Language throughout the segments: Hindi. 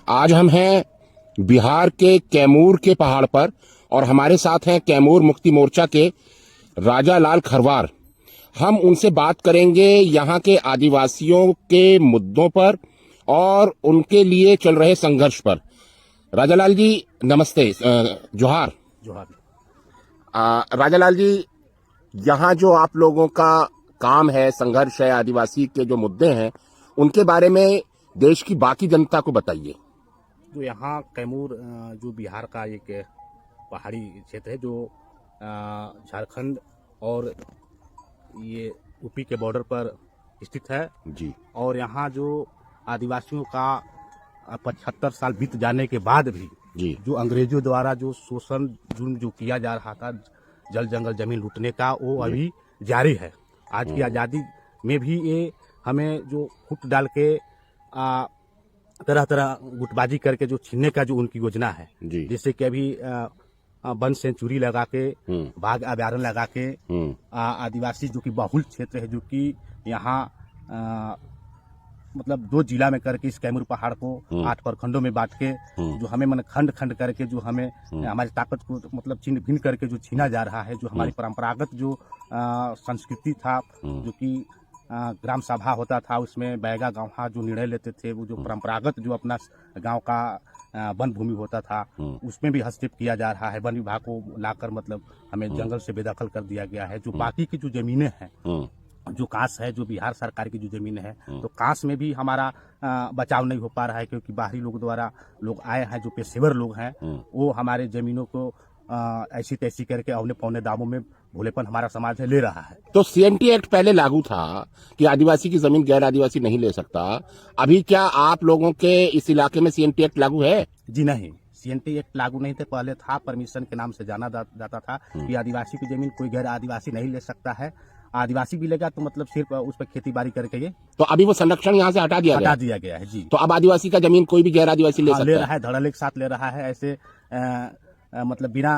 आज हम हैं बिहार के कैमूर के पहाड़ पर और हमारे साथ हैं कैमूर मुक्ति मोर्चा के राजा लाल खरवार। हम उनसे बात करेंगे यहाँ के आदिवासियों के मुद्दों पर और उनके लिए चल रहे संघर्ष पर। राजा लाल जी नमस्ते, जोहार। जोहार। राजा लाल जी, यहाँ जो आप लोगों का काम है, संघर्ष है, आदिवासी के जो मुद्दे हैं उनके बारे में देश की बाकी जनता को बताइए। जो यहाँ कैमूर जो बिहार का एक पहाड़ी क्षेत्र है जो झारखंड और ये यूपी के बॉर्डर पर स्थित है जी। और यहाँ जो आदिवासियों का 75 साल बीत जाने के बाद भी जी। जो अंग्रेजों द्वारा जो शोषण जुल्म जो किया जा रहा था, जल जंगल जमीन लूटने का, वो अभी जारी है। आज की आज़ादी में भी ये हमें जो फुट डाल के तरह तरह गुटबाजी करके जो छीनने का जो उनकी योजना है, जैसे कि अभी वन सेंचुरी लगा के, बाघ अभयारण्य लगा के, आदिवासी जो कि बहुल क्षेत्र है, जो कि यहाँ मतलब 2 जिला में करके इस कैमूर पहाड़ को 8 प्रखंडों में बांट के जो हमें मन खंड खंड करके जो हमें हमारी ताकत को मतलब छिन्न भिन्न करके जो छीना जा रहा है, जो हमारी परंपरागत जो संस्कृति था, जो कि ग्राम सभा होता था, उसमें बैगा गाँव जो निर्णय लेते थे, वो जो परंपरागत जो अपना गांव का वन भूमि होता था, उसमें भी हस्तक्षेप किया जा रहा है। वन विभाग को लाकर मतलब हमें जंगल से बेदखल कर दिया गया है। जो बाकी की जो जमीनें हैं, जो कांस है, जो बिहार सरकार की जो जमीन है, तो कांस में भी हमारा बचाव नहीं हो पा रहा है, क्योंकि बाहरी लोग द्वारा लोग आए हैं, जो पेशेवर लोग हैं, वो हमारे जमीनों को ऐसी तैसी करके औने पौने दामों में भोलेपन हमारा समाज है ले रहा है। तो सीएनटी एक्ट पहले लागू था कि आदिवासी की जमीन गैर आदिवासी नहीं ले सकता। अभी क्या आप लोगों के इस इलाके में सीएनटी एक्ट लागू है? जी नहीं, सीएनटी एक्ट लागू नहीं थे। पहले था, परमिशन के नाम से जाना जाता था कि आदिवासी की जमीन कोई गैर आदिवासी नहीं ले सकता है। आदिवासी भी लेगा तो मतलब सिर्फ उस पर खेती बाड़ी करके ये, तो अभी वो संरक्षण यहाँ से हटा दिया गया है। जी। तो अब आदिवासी का जमीन कोई भी गैर आदिवासी ले सकता ले रहा है, धड़ल्ले के साथ ले रहा है, ऐसे मतलब बिना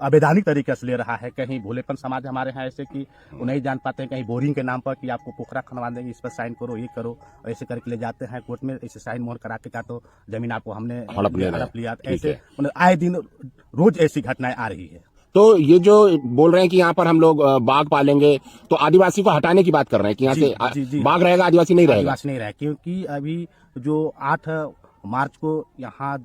अवैधानिक तरीके से ले रहा है। कहीं भोलेपन समाज हमारे यहाँ ऐसे कि वो नहीं जान पाते हैं, कहीं बोरिंग के नाम पर कि आपको पोखरा खनवा देंगे, इस पर साइन करो, ये करो, ऐसे करके ले जाते हैं कोर्ट में, ऐसे साइन मोहर करा के का तो जमीन आपको हमने हड़प लिया। ऐसे मतलब आए दिन रोज ऐसी घटनाएं आ रही है। तो ये जो बोल रहे हैं कि यहाँ पर हम लोग बाघ पालेंगे, तो आदिवासी को हटाने की बात कर रहे हैं कि यहाँ से बाघ रहेगा, आदिवासी नहीं रहेगा? आदिवासी नहीं रहेगा, क्योंकि अभी जो 8 मार्च को यहाँ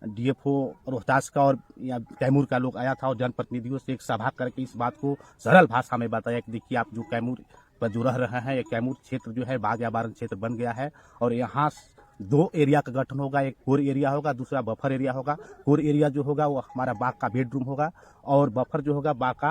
डीएफओ रोहतास का और या कैमूर का लोग आया था और जनप्रतिनिधियों से एक सभा करके इस बात को सरल भाषा में बताया कि देखिए, आप जो कैमूर पर जो रह रहे हैं, ये कैमूर क्षेत्र जो है बाघ अभयारण्य क्षेत्र बन गया है और यहाँ 2 एरिया का गठन होगा। एक कोर एरिया होगा, दूसरा बफर एरिया होगा। कोर एरिया जो होगा वो हमारा बाघ का बेडरूम होगा और बफर जो होगा बाघ का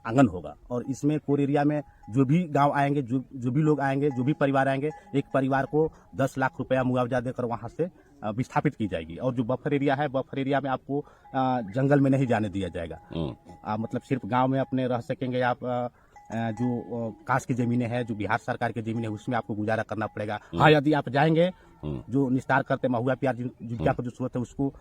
आंगन होगा। और इसमें कोर एरिया में जो भी गांव आएंगे, जो भी लोग आएंगे, जो भी परिवार आएंगे, एक परिवार को 10 लाख रुपया मुआवजा देकर वहां से विस्थापित की जाएगी। और जो बफर एरिया है, बफर एरिया में आपको जंगल में नहीं जाने दिया जाएगा। मतलब सिर्फ गाँव में अपने रह सकेंगे आप। जो कांस की जमीनें हैं, जो बिहार सरकार की जमीन है, उसमें आपको गुजारा करना पड़ेगा। हाँ, यदि आप जाएंगे, जो निस्तार करते महुआ प्याज जीविका को जो स्रोत है उसको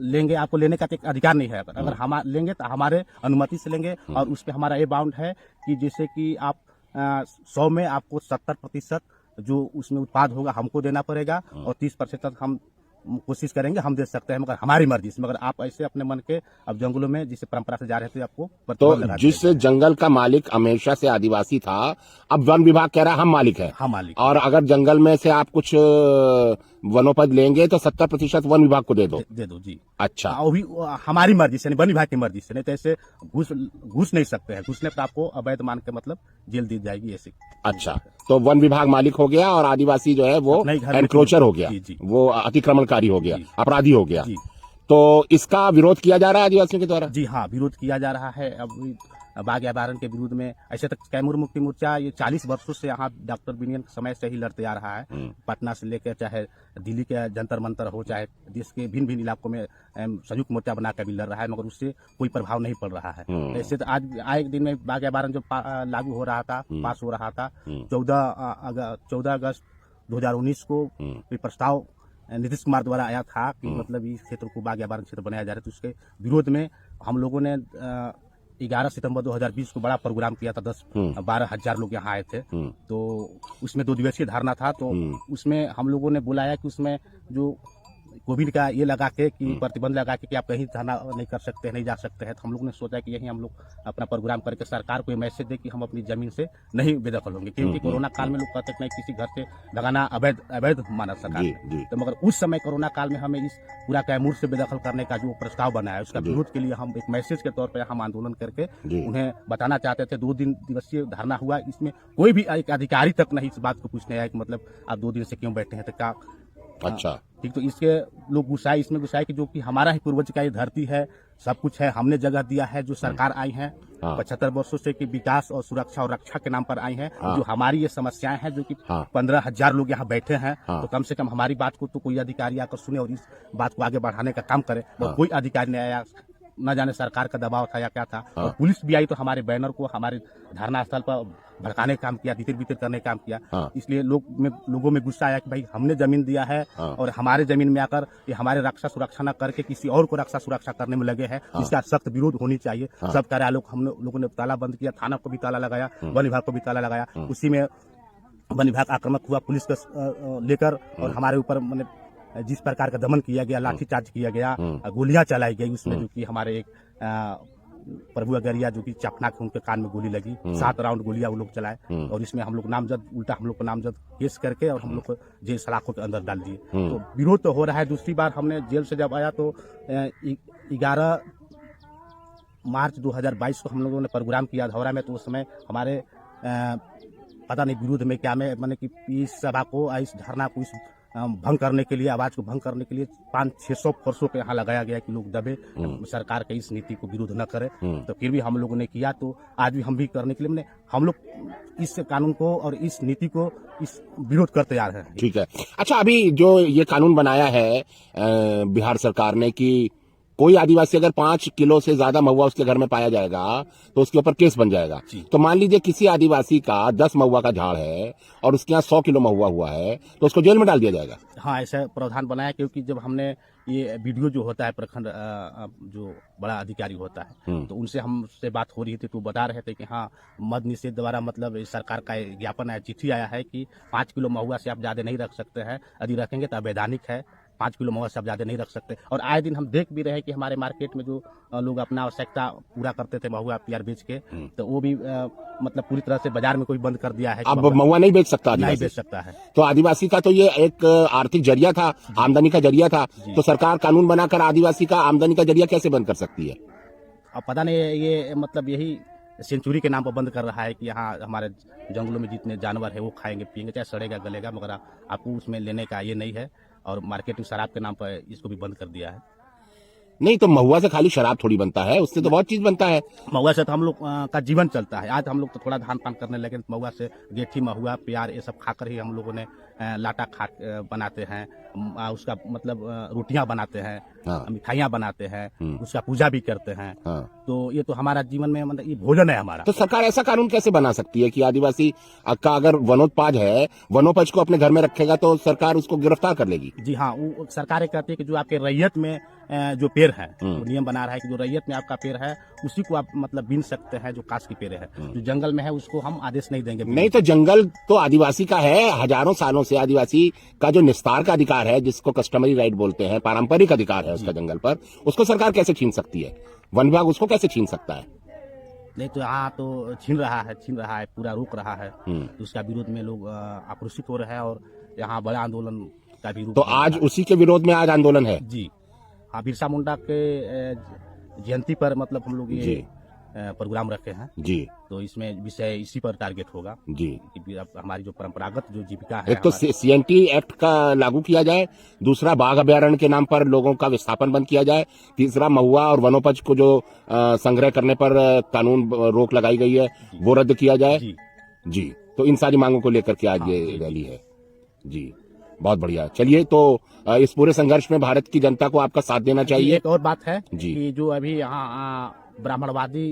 लेंगे, आपको लेने का अधिकार नहीं है। अगर हम लेंगे तो हमारे अनुमति से लेंगे और उस पर हमारा ये बाउंड है कि जैसे कि आप 100 में आपको 70% जो उसमें उत्पाद होगा हमको देना पड़ेगा और 30% हम कोशिश करेंगे हम दे सकते हैं, मगर हमारी मर्जी से। मगर आप ऐसे अपने मन के अब जंगलों में जिस परंपरा से जा रहे थे आपको तो जिस जंगल का मालिक हमेशा से आदिवासी था, अब वन विभाग कह रहा है हम मालिक है। हम मालिक। और अगर जंगल में से आप कुछ वनोपज लेंगे तो 70% वन विभाग को दे दो जी। अच्छा, वो भी हमारी मर्जी से नहीं, वन विभाग की मर्जी से नहीं। तो ऐसे घुस नहीं सकते हैं, घुसने पर आपको अवैध मान के मतलब जेल दी जाएगी ऐसे। अच्छा, तो वन विभाग मालिक हो गया और आदिवासी जो है वो एनक्रोचर हो गया, वो अतिक्रमणकारी हो गया, अपराधी हो गया। तो इसका विरोध किया जा रहा है आदिवासियों के द्वारा? जी हाँ, विरोध किया जा रहा है। अब बाघ अभयारण्य के विरोध में ऐसे तक कैमूर मुक्ति मोर्चा ये 40 वर्षों से यहाँ डॉक्टर बिनियन के समय से ही लड़ते आ रहा है। पटना से लेकर चाहे दिल्ली के जंतर मंतर हो, चाहे देश के भिन्न भिन्न इलाकों में संयुक्त मोर्चा बनाकर भी लड़ रहा है, मगर उससे कोई प्रभाव नहीं पड़ रहा है। ऐसे तो आज आए दिन में बाघ अभयारण्य जो लागू हो रहा था, पास हो रहा था, 14 अगस्त 2019 को प्रस्ताव नीतीश कुमार द्वारा आया था कि मतलब इस क्षेत्र को बाघ अभयारण्य क्षेत्र बनाया जा रहा है। तो उसके विरोध में हम लोगों ने 11 सितंबर 2020 को बड़ा प्रोग्राम किया था। 10-12 हजार लोग यहाँ आए थे। तो उसमें 2 दिवसीय धरना था। तो उसमें हम लोगों ने बुलाया कि उसमें जो कोविड का ये लगा के कि प्रतिबंध लगा के कि आप कहीं धरना नहीं कर सकते, नहीं जा सकते हैं, तो हम लोग ने सोचा कि यही हम लोग अपना प्रोग्राम करके सरकार को ये मैसेज दे कि हम अपनी जमीन से नहीं बेदखल होंगे, क्योंकि कोरोना काल में लोग कहते हैं कि नहीं, किसी घर से भगाना अवैध माना सरकार जी, ने। जी। तो मगर उस समय कोरोना काल में हमें इस पूरा कैमूर से बेदखल करने का जो प्रस्ताव बना है, उसका जी। विरोध के लिए हम एक मैसेज के तौर पर हम आंदोलन करके जी। उन्हें बताना चाहते थे। 2 दिवसीय धरना हुआ, इसमें कोई भी एक अधिकारी तक नहीं इस बात को पूछने आया कि मतलब आप 2 दिन से क्यों बैठे हैं, तो क्या अच्छा। ठीक। तो इसके लोग गुस्साए, इसमें गुस्साए कि जो कि हमारा ही पूर्वज का ये धरती है, सब कुछ है, हमने जगह दिया है, जो सरकार आई है हाँ। 75 वर्षों से कि विकास और सुरक्षा और रक्षा के नाम पर आई है। हाँ। जो हमारी ये समस्याएं हैं, जो कि हाँ। 15,000 लोग यहाँ बैठे हैं, हाँ। तो कम से कम हमारी बात को तो कोई अधिकारी आकर सुने और इस बात को आगे बढ़ाने का काम करे। हाँ। और कोई अधिकारी नहीं आया, न जाने सरकार का दबाव था या क्या था। हाँ। और पुलिस भी आई तो हमारे बैनर को हमारे धरना स्थल पर भड़काने का काम किया, तितर बितर करने का काम किया। हाँ। इसलिए लोगों में गुस्सा आया कि भाई हमने जमीन दिया है हाँ। और हमारे जमीन में आकर ये हमारे रक्षा सुरक्षा न करके किसी और को रक्षा सुरक्षा करने में लगे हैं। हाँ। इसका सख्त विरोध होनी चाहिए। हाँ। सब कार्यालयों को हम लोगों ने ताला बंद किया, थाना को भी ताला लगाया, वन विभाग को भी ताला लगाया। उसी में वन विभाग आक्रामक हुआ पुलिस को लेकर, और हमारे ऊपर मैंने जिस प्रकार का दमन किया गया, लाठीचार्ज किया गया, गोलियां चलाई गई उसमें, जो कि हमारे एक प्रभु अगरिया जो कि चपना के उनके कान में गोली लगी, 7 राउंड गोलियां वो लोग चलाए, और इसमें हम लोग नामजद उल्टा हम लोग को नामजद केस करके और हम लोग को जेल सलाखों के अंदर डाल दिए। तो विरोध तो हो रहा है। दूसरी बार हमने जेल से जब आया तो 11 मार्च 2022 को हम लोगों ने प्रोग्राम किया धौरा में। तो उस समय हमारे पता नहीं विरोध में क्या में मैंने कि इस सभा को, इस धरना को, इस भंग करने के लिए, आवाज को भंग करने के लिए 500-600 फोर्सों को यहाँ लगाया गया कि लोग दबे, सरकार के इस नीति को विरोध न करे। तो फिर भी हम लोगों ने किया। तो आज भी हम भी करने के लिए हम लोग इस कानून को और इस नीति को इस विरोध करते आ रहे हैं। ठीक है। अच्छा, अभी जो ये कानून बनाया है बिहार सरकार ने कि कोई आदिवासी अगर 5 किलो से ज्यादा महुआ उसके घर में पाया जाएगा तो उसके ऊपर केस बन जाएगा। तो मान लीजिए किसी आदिवासी का 10 महुआ का झाड़ है और उसके यहाँ 100 किलो महुआ हुआ है, तो उसको जेल में डाल दिया जाएगा। हाँ, ऐसा प्रावधान बनाया, क्योंकि जब हमने ये वीडियो जो होता है प्रखंड जो बड़ा अधिकारी होता है, तो उनसे हमसे बात हो रही थी, तो बता रहे थे कि हाँ, मद निषेध द्वारा मतलब सरकार का ज्ञापन है, चिट्ठी आया है कि 5 किलो महुआ से आप ज्यादा नहीं रख सकते हैं, यदि रखेंगे तो अवैधानिक है। 5 किलो महुआ से आप ज्यादा नहीं रख सकते। और आए दिन हम देख भी रहे हैं कि हमारे मार्केट में जो लोग अपना आवश्यकता पूरा करते थे महुआ पीआर बेच के, तो वो भी मतलब पूरी तरह से बाजार में कोई बंद कर दिया है। अब महुआ नहीं बेच सकता, नहीं बेच सकता है। तो आदिवासी का तो ये एक आर्थिक जरिया था, आमदनी का जरिया था, तो सरकार कानून बनाकर आदिवासी का आमदनी का जरिया कैसे बंद कर सकती है? अब पता नहीं, ये मतलब यही सेंचुरी के नाम पर बंद कर रहा है कि यहाँ हमारे जंगलों में जितने जानवर है वो खाएंगे पिएंगे, चाहे सड़ेगा गलेगा, मगर आपको उसमें लेने का ये नहीं है। और मार्केट में शराब के नाम पर इसको भी बंद कर दिया है। नहीं, तो महुआ से खाली शराब थोड़ी बनता है, उससे तो बहुत चीज बनता है। महुआ से तो हम लोग का जीवन चलता है। आज हम लोग तो थोड़ा धान पान करने लगे, महुआ से गेठी, महुआ, प्यार ये सब खाकर ही हम लोगों ने लाटा खा बनाते हैं, उसका मतलब रोटियां बनाते हैं, हाँ। मिठाइयाँ बनाते हैं, उसका पूजा भी करते हैं। हाँ। तो ये तो हमारा जीवन में मतलब ये भोजन है हमारा। तो सरकार ऐसा कानून कैसे बना सकती है कि आदिवासी का अगर वनोत्पाद है, वनोपज को अपने घर में रखेगा तो सरकार उसको गिरफ्तार कर लेगी? जी हाँ, वो सरकार कहती है कि जो आपके रैयत में जो पेड़ है, वो नियम बना रहा है कि जो रैयत में आपका पेड़ है उसी को आप मतलब बीन सकते हैं, जो काश की पेड़ है। जो जंगल में है उसको हम आदेश नहीं देंगे। नहीं, तो जंगल तो आदिवासी का है, हजारों सालों से आदिवासी का जो निस्तार का अधिकार है, जिसको कस्टमरी राइट बोलते हैं, पारंपरिक अधिकार है उसका जंगल पर, उसको सरकार कैसे छीन सकती है? वन विभाग उसको कैसे छीन सकता है? नहीं, तो यहाँ तो छीन रहा है, पूरा रोक रहा है। तो उसका विरोध में लोग आक्रोशित हो रहे हैं और यहाँ बड़ा आंदोलन का भी रूप। तो आज उसी के विरोध में आज आंदोलन है? जी हाँ, बिरसा मुंडा के जयंती पर मतलब हम लोग ये प्रोग्राम रखे हैं जी। तो इसमें विषय इसी पर टारगेट होगा जी कि हमारी जो परंपरागत जो जीविका है, एक तो सीएनटी एक्ट का लागू किया जाए, दूसरा बाघ अभ्यारण्य के नाम पर लोगों का विस्थापन बंद किया जाए, तीसरा महुआ और वनोपज को जो संग्रह करने पर कानून रोक लगाई गई है वो रद्द किया जाए। जी, तो इन सारी मांगों को लेकर के आज ये रैली है। जी, बहुत बढ़िया। चलिए, तो इस पूरे संघर्ष में भारत की जनता को आपका साथ देना चाहिए। एक और बात है जी, कि जो अभी यहाँ ब्राह्मणवादी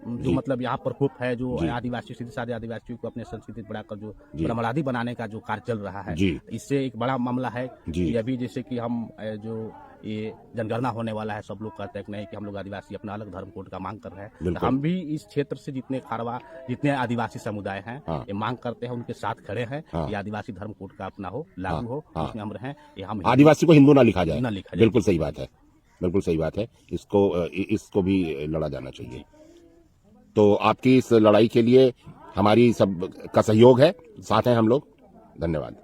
जो जी। मतलब यहाँ प्रकोप है, जो जी। आदिवासी सीधे साधे आदिवासियों को अपने संस्कृति बढ़ाकर जो जी। ब्रह्मवादी बनाने का जो कार्य चल रहा है, जी। इससे एक बड़ा मामला है जी। कि अभी जैसे कि हम जो ये जनगणना होने वाला है, सब लोग कहते हैं कि नहीं कि हम लोग आदिवासी अपना अलग धर्म कोड का मांग कर रहे हैं, तो बिल्कुल। हम भी इस क्षेत्र से जितने खारवा जितने आदिवासी समुदाय हैं, हाँ। ये मांग करते हैं, उनके साथ खड़े हैं हाँ। कि आदिवासी धर्म कोड का अपना हो, लागू हो, हाँ। उसमें हम रहें। ये हम आदिवासी को हिंदू ना लिखा जाए। ना लिखा जाए। बिल्कुल सही बात है, बिल्कुल सही बात है। इसको भी लड़ा जाना चाहिए। तो आपकी इस लड़ाई के लिए हमारी सब का सहयोग है, साथ हैं हम लोग। धन्यवाद।